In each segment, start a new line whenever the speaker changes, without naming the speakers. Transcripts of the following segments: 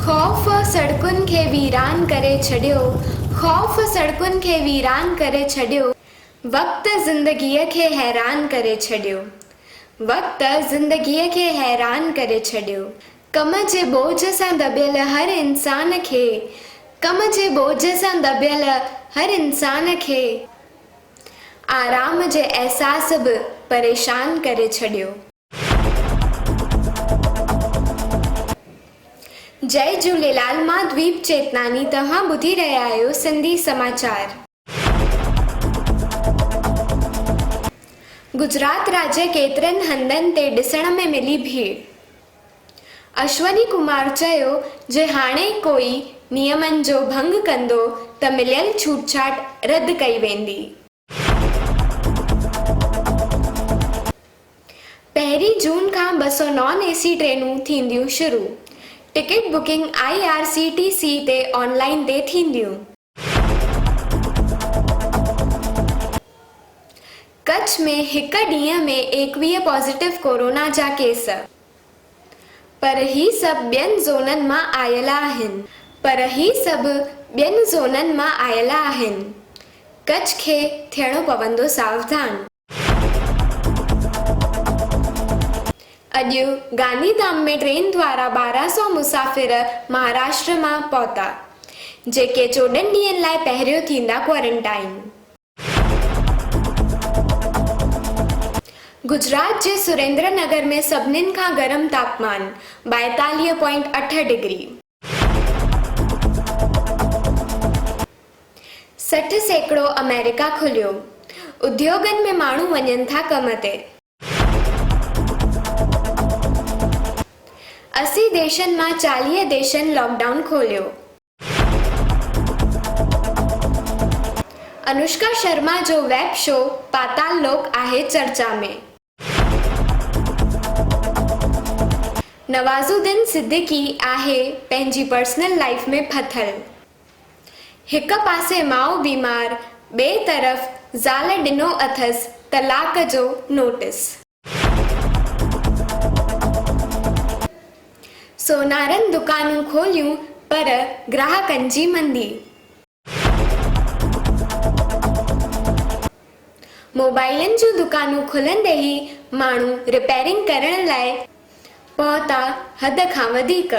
ख़ौफ़ सड़कुनि खे वीरान करे छॾियो, ख़ौफ़ सड़कुनि खे वीरान करे छॾियो, वक़्त ज़िंदगीअ खे हैरान करे छॾियो, वक़्त ज़िंदगीअ खे हैरान करे छॾियो। कम जे बोझ सां दॿियल हर इंसान खे, कम जे बोझ सां दॿियल हर इंसान खे आराम जे अहसास बि परेशान करे छॾियो। जय झूलेलाल, मां द्वीप चेतनानी, तव्हां ॿुधी रहिया आहियो सिंधी समाचार। गुजरात राज्य केतिरनि हंधनि ते ॾिसण में मिली भीड़। अश्वनी कुमार चयो जे हाणे कोई नियमनि जो भंग कंदो त मिलियल छूटछाट रद्द कई वेंदी। पहिरीं जून खां 200 नॉन एसी ट्रेनूं थींदियूं शुरू। टिकट बुकिंग IRCTC ते ऑनलाइन ते थींदियूं। कच्छ में हिक ॾींहं में 21 पॉज़िटिव कोरोना जा केस, पर ही सभु ॿियनि ज़ोननि मां आयल आहिनि, कच्छ खे थियणो पवंदो सावधान। अॼु गांधीधाम में ट्रेन द्वारा 1200 मुसाफ़िर महाराष्ट्र मां पहुता, जेके 14 ॾींहंनि लाइ पहिरियों थींदा क्वारंटाइन। गुजरात जे सुरेंद्र नगर में सभिनीनि खां गरम तापमान 42.8 डिग्री। 60 सैकड़ो अमेरिका खुलियो, उद्योगनि में माण्हू वञनि था कम ते। 80 देशनि मां 40 देशनि लॉकडाउन खोलियो। अनुष्का शर्मा जो वेब शो पाताल लोक आहे चर्चा में। नवाज़ुद्दीन सिद्दीकी आहे पंहिंजी पर्सनल लाइफ में फथल। हिक पासे माउ बीमार, ॿिए तरफ़ ज़ाल ॾिनो अथसि तलाक जो नोटिस। सोनारनि दुकानूं खोलियूं पर ग्राहकनि जी मंदी। मोबाइलनि जूं दुकानूं खुलंदे ई माण्हू रिपेयरिंग करण लाइ पहुता हद खां वधीक।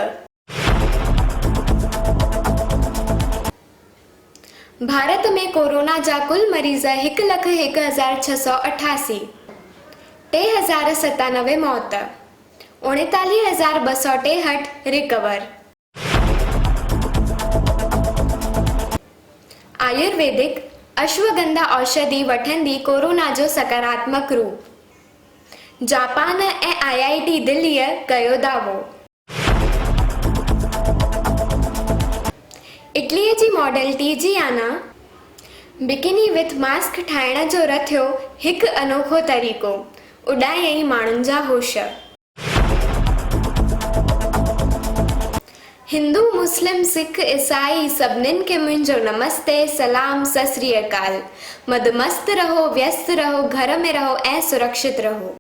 भारत में कोरोना जा कुल मरीज़ 1,01,688, 3097 मौत, 39,263 रिकवर। आयुर्वेदिक अश्वगंधा औषधि वठंदी कोरोना जो सकारात्मक रूप। जापान ऐं IIT दिल्लीअ कयो दावो। इटलीअ जी मॉडल टिजियाना बिकिनी विथ मास्क ठाहिण जो रथियो हिकु अनोखो तरीक़ो, उॾायईं माण्हुनि जा होश। हिंदू, मुस्लिम, सिख, ईसाई सभिनीनि खे मुंहिंजो नमस्ते, सलाम, सत श्री अकाल। मदमस्त रहो, व्यस्त रहो, घर में रहो ऐं सुरक्षित रहो।